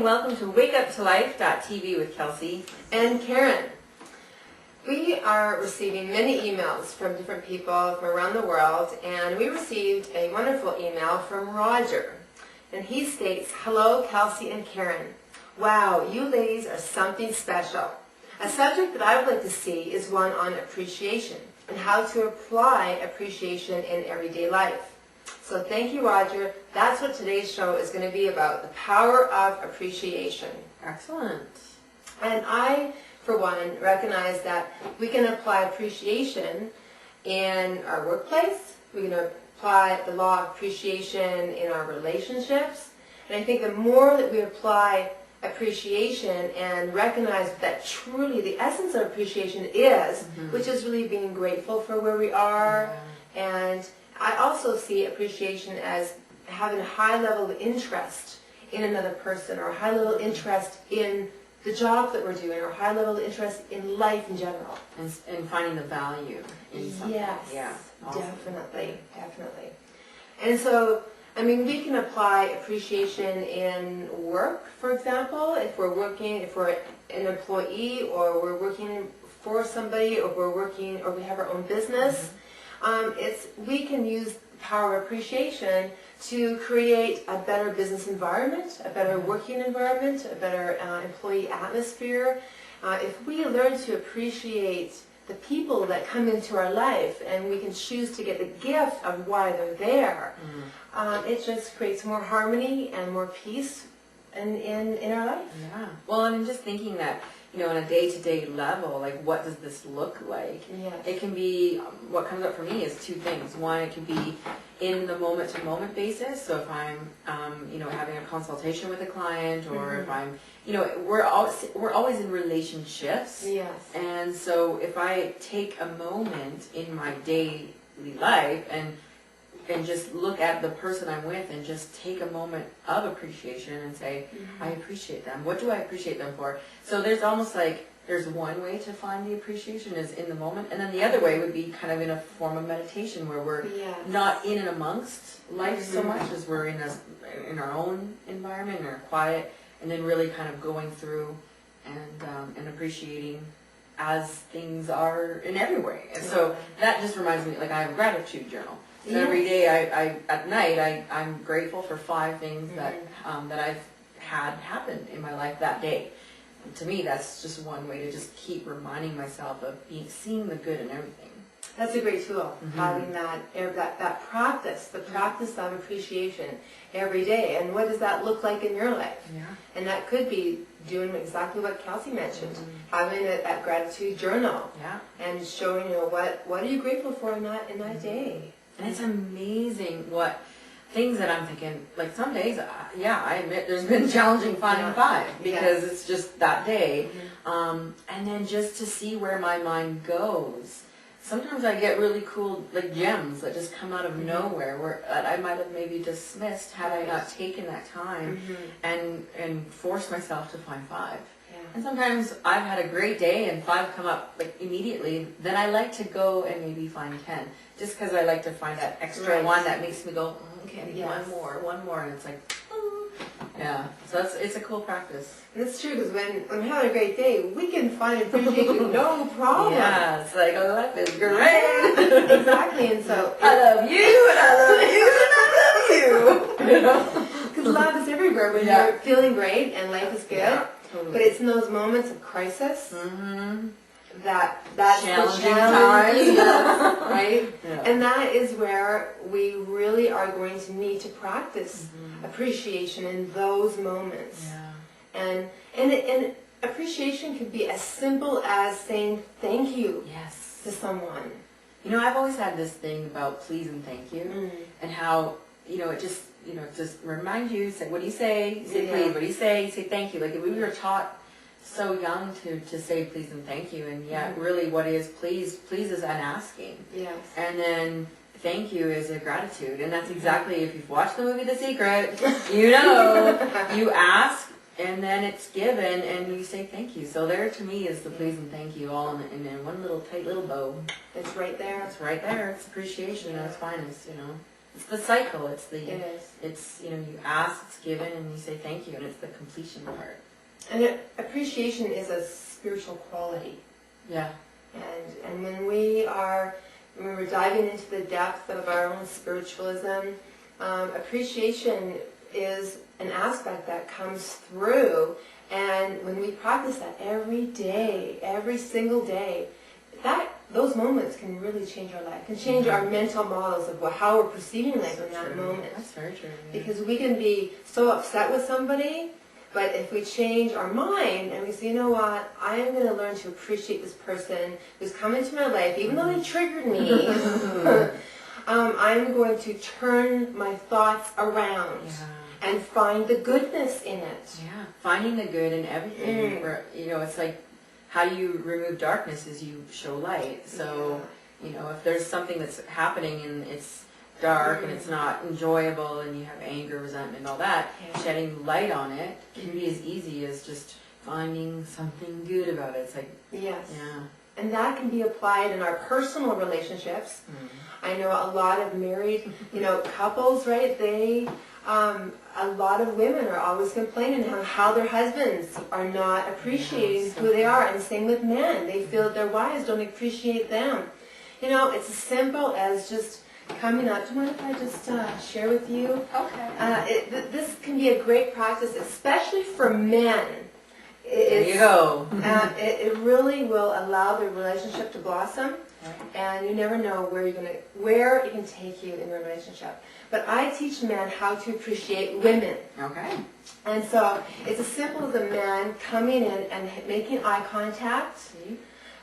welcome to WakeUpToLife.tv with Kelsey and Karen. We are receiving many emails from different people from around the world, and we received a wonderful email from Roger. And he states, "Hello, Kelsey and Karen. Wow, you ladies are something special. A subject that I would like to see is one on appreciation and how to apply appreciation in everyday life. So thank you, Roger. That's what today's show is going to be about, the power of appreciation." Excellent. And I, for one, recognize that we can apply appreciation in our workplace. We can apply the law of appreciation in our relationships. And I think the more that we apply appreciation and recognize that truly the essence of appreciation is, which is really being grateful for where we are. And I also see appreciation as having a high level of interest in another person, or a high level of interest in the job that we're doing, or a high level of interest in life in general. And finding the value in something. Yes, yeah, awesome. Definitely. And so, I mean, we can apply appreciation in work, for example, if we're an employee, or we're working for somebody, or we have our own business. We can use the power of appreciation to create a better business environment, a better working environment, a better employee atmosphere. If we learn to appreciate the people that come into our life, and we can choose to get the gift of why they're there, it just creates more harmony and more peace in our life. Yeah. Well, and I'm just thinking that, on a day-to-day level, like, what does this look like? Yes. It can be, what comes up for me is two things. One, it can be in the moment-to-moment basis. So if I'm, having a consultation with a client, or if I'm, we're always in relationships. Yes. And so if I take a moment in my daily life and just look at the person I'm with and just take a moment of appreciation and say, I appreciate them. What do I appreciate them for? So there's almost like, there's one way to find the appreciation is in the moment. And then the other way would be kind of in a form of meditation, where we're not in and amongst life so much as we're in our own environment, in our quiet, and then really kind of going through and appreciating as things are in every way. And so that just reminds me, like, I have a gratitude journal. So every day, at night, I'm grateful for 5 things that I've had happen in my life that day. And to me, that's just one way to just keep reminding myself of seeing the good in everything. That's a great tool, having that practice, the practice of appreciation every day. And what does that look like in your life? Yeah. And that could be doing exactly what Kelsey mentioned, having that gratitude journal, and showing what are you grateful for in that day. And it's amazing what things that I'm thinking, like some days, I admit there's been challenging finding 5 because it's just that day. And then just to see where my mind goes. Sometimes I get really cool, like, gems that just come out of nowhere that I might have maybe dismissed had I not taken that time and forced myself to find 5. And sometimes I've had a great day and 5 come up like immediately. Then I like to go and maybe find 10, just because I like to find that extra one that makes me go, okay, I need one more, and it's like, So it's a cool practice. And it's true, because when we're having a great day, we can find appreciation, no problem. Yeah, it's like, life is great. Exactly, and so I love you, and I love you, and I love you. Because love is everywhere when you're feeling great and life is good. Yeah. Totally. But it's in those moments of crisis that's challenging times, right? Yeah. And that is where we really are going to need to practice appreciation in those moments. Yeah. And appreciation can be as simple as saying thank you to someone. I've always had this thing about please and thank you, and how it just remind you, say, what do you say? You say please. What do you say? You say thank you. Like, we were taught so young to say please and thank you, and yet really what is please is an asking. Yes. And then thank you is a gratitude. And that's exactly, if you've watched the movie The Secret, you ask, and then it's given, and you say thank you. So there, to me, is the please and thank you all in one little tight little bow. It's right there. It's right there. It's appreciation at its finest, it's the cycle. It's the, It is. it's, you know, you ask, it's given, and you say thank you, and it's the completion part. And appreciation is a spiritual quality. Yeah. And when we're diving into the depth of our own spiritualism, appreciation is an aspect that comes through. And when we practice that every day, every single day, those moments can really change our life, can change our mental models of how we're perceiving life in that moment. That's very true. Yeah. Because we can be so upset with somebody, but if we change our mind and we say, you know what, I am going to learn to appreciate this person who's come into my life, even though they triggered me, I'm going to turn my thoughts around and find the goodness in it. Yeah, finding the good in everything. Where, you know, it's like, how you remove darkness is you show light. So, you know, if there's something that's happening and it's dark and it's not enjoyable and you have anger, resentment, and all that, shedding light on it can be as easy as just finding something good about it. It's like, yes. Yeah. And that can be applied in our personal relationships. I know a lot of married, you know, couples, right? They, a lot of women are always complaining how their husbands are not appreciating who they are, and same with men. They feel their wives don't appreciate them. You know, it's as simple as just coming up. Do you mind if I just share with you? Okay. This can be a great practice, especially for men. There you go. It really will allow the relationship to blossom, and you never know where it can take you in your relationship. But I teach men how to appreciate women. Okay. And so it's as simple as a man coming in and making eye contact,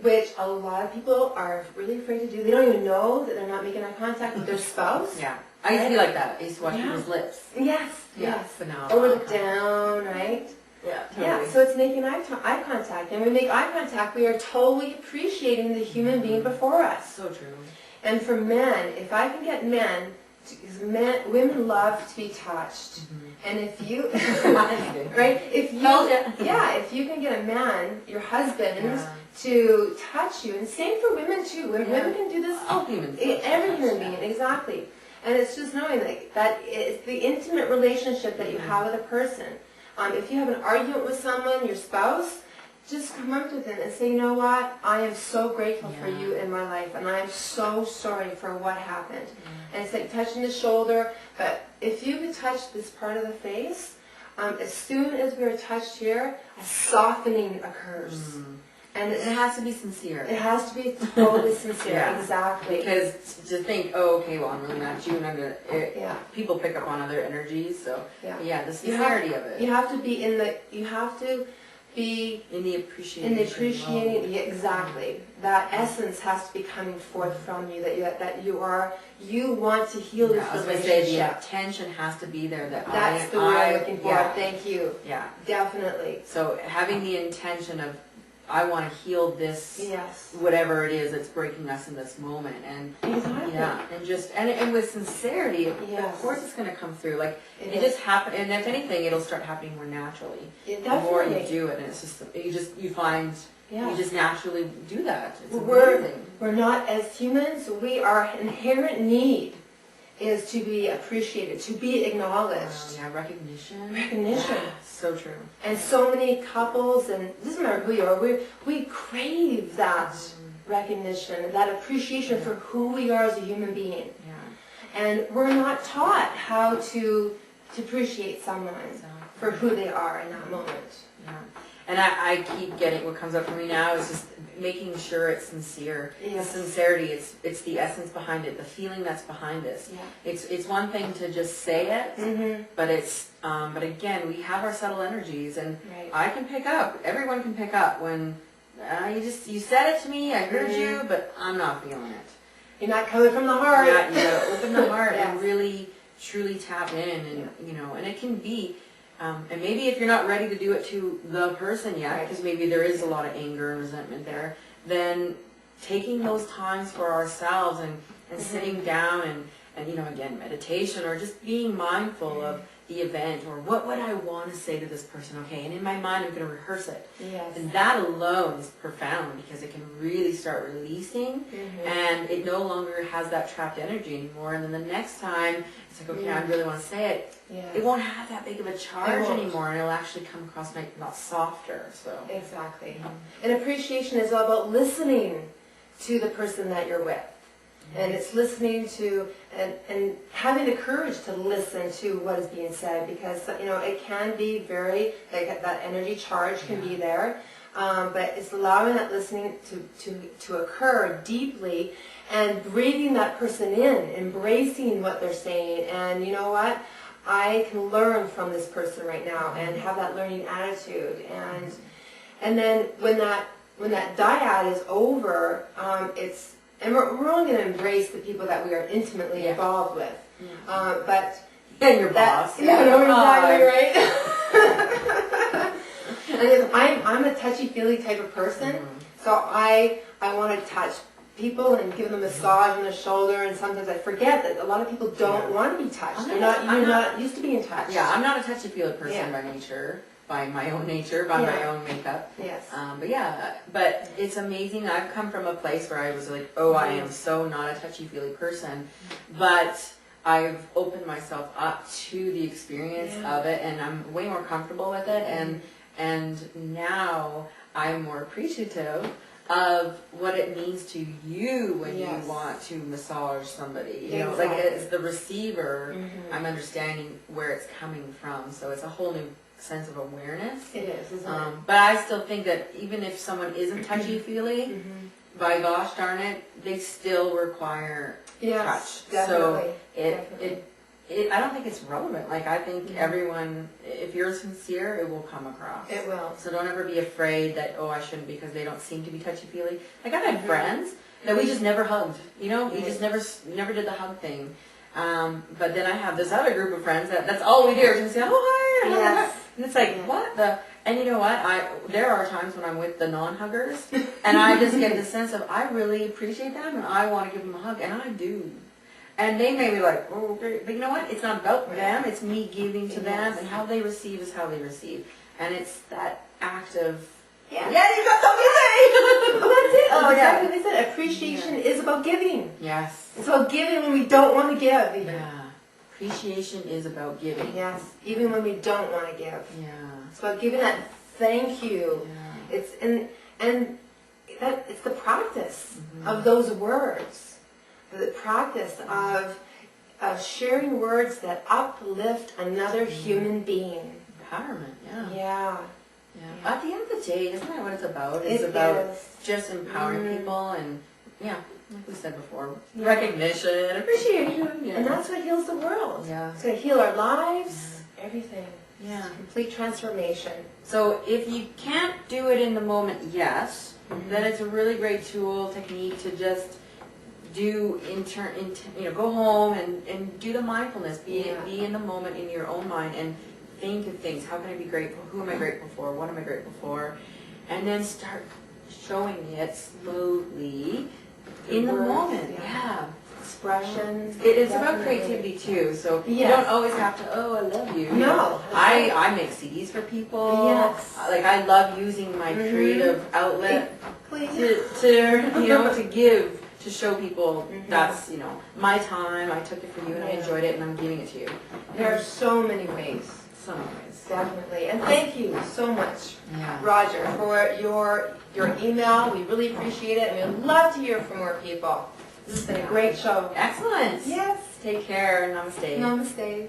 which a lot of people are really afraid to do. They don't even know that they're not making eye contact with their spouse. Yeah. I used to be like that. I used to watch people's lips. Yes, Yeah, yes. but now Or look down, right? Yeah, totally. Yeah, so it's making eye contact. And when we make eye contact, we are totally appreciating the human being before us. So true. And for men, if I can get men, because women love to be touched. And if you, right, if you can get a man, your husband, to touch you, and same for women too. Women can do this. All humans. Every human being, exactly. And it's just knowing that it's the intimate relationship that you have with a person. If you have an argument with someone, your spouse, just come up to them and say, you know what, I am so grateful for you in my life, and I am so sorry for what happened. And it's like touching the shoulder, but if you could touch this part of the face, as soon as we are touched here, a softening occurs. And it has to be sincere. It has to be totally sincere, exactly. Because to think, oh, okay, well, I'm really not you, and people pick up on other energies, so the sincerity of it. You have to be in the appreciating. Exactly. That essence has to be coming forth from you. You want to heal this relationship. I was going to say the attention has to be there. That's the word I'm looking for. Thank you. Yeah. Definitely. So having the intention of, I want to heal this, whatever it is that's breaking us in this moment, and and with sincerity, of course it's going to come through. Like it just happen, and if anything, it'll start happening more naturally. The more you do it, and it's just you find you just naturally do that. It's amazing. We're not, as humans, our inherent need is to be appreciated, to be acknowledged. Recognition. Recognition. So true. And so many couples, and it doesn't matter who you are, we crave that recognition, that appreciation for who we are as a human being. And we're not taught how to appreciate someone for who they are in that moment. And I keep getting, what comes up for me now is just making sure it's sincere. The sincerity, it's the essence behind it, the feeling that's behind this. It's one thing to just say it, but but again, we have our subtle energies, and I can pick up, everyone can pick up when you said it to me, I heard you, but I'm not feeling it. You're not coming from the heart. You gotta open the heart and really, truly tap in, and and it can be. And maybe if you're not ready to do it to the person yet, because maybe there is a lot of anger and resentment there, then taking those times for ourselves and sitting down and again, meditation or just being mindful of the event or what would I want to say to this person. Okay, and in my mind I'm going to rehearse it. Yes. And that alone is profound because it can really start releasing and it no longer has that trapped energy anymore. And then the next time it's like, okay, I really want to say it. Yes. It won't have that big of a charge anymore, and it'll actually come across a lot softer. So Exactly. And appreciation is all about listening to the person that you're with. And it's listening to and having the courage to listen to what is being said, because it can be very, like, that energy charge can be there, but it's allowing that listening to occur deeply and breathing that person in, embracing what they're saying, and you know what, I can learn from this person right now and have that learning attitude, and then when that dyad is over, and we're only going to embrace the people that we are intimately involved with. But and your boss. Exactly right. And I'm a touchy-feely type of person, so I want to touch people and give them a massage on the shoulder, and sometimes I forget that a lot of people don't want to be touched. You're not used to being touched. Yeah, I'm not a touchy-feely person by nature. By my own nature, by my own makeup. Yes. But it's amazing. I've come from a place where I was like, oh, I am so not a touchy-feely person. But I've opened myself up to the experience of it, and I'm way more comfortable with it. And now I'm more appreciative of what it means to you when you want to massage somebody. Like as the receiver, I'm understanding where it's coming from. So it's a whole new sense of awareness. It is, isn't it? But I still think that even if someone isn't touchy-feely, by gosh darn it, they still require touch. Definitely. So I don't think it's relevant. Like, I think everyone, if you're sincere, it will come across. It will. So don't ever be afraid that, I shouldn't because they don't seem to be touchy-feely. Like, I've had friends that we just never hugged. We just never did the hug thing. But then I have this other group of friends that's all we do is say, oh, hi. Yes. And it's like, what the? And you know what? There are times when I'm with the non-huggers, and I just get the sense of I really appreciate them, and I want to give them a hug, and I do. And they may be like, oh, okay. But you know what? It's not about them. It's me giving to them, and how they receive is how they receive. And it's that act of, you got something to say. That's it. Oh, exactly what they said. Appreciation is about giving. Yes. It's about giving when we don't want to give. Even. Yeah. Appreciation is about giving. Yes. Even when we don't want to give. Yeah. It's about giving that thank you. Yeah. It's the practice of those words. The practice of sharing words that uplift another human being. Empowerment, yeah. Yeah. At the end of the day, isn't that what it's about? It's about just empowering people and, like we said before, recognition, appreciation. Yeah. And that's what heals the world. Yeah. It's going to heal our lives, everything. Yeah. Complete transformation. So if you can't do it in the moment, then it's a really great tool, technique to just do go home and do the mindfulness, be in the moment in your own mind and think of things. How can I be grateful? Who am I grateful for? What am I grateful for? And then start showing it slowly in the moment. Yeah. Expressions. It's about creativity too. So you don't always have to, I love you. No. I make CDs for people. Yes. Like I love using my creative outlet Please. to give. To show people that's, my time, I took it for you and I enjoyed it and I'm giving it to you. There are so many ways. So many ways. Definitely. And thank you so much, Yeah. Roger, for your email. We really appreciate it, and we'd love to hear from more people. This has been a great show. Excellent. Yes. Take care. Namaste. Namaste.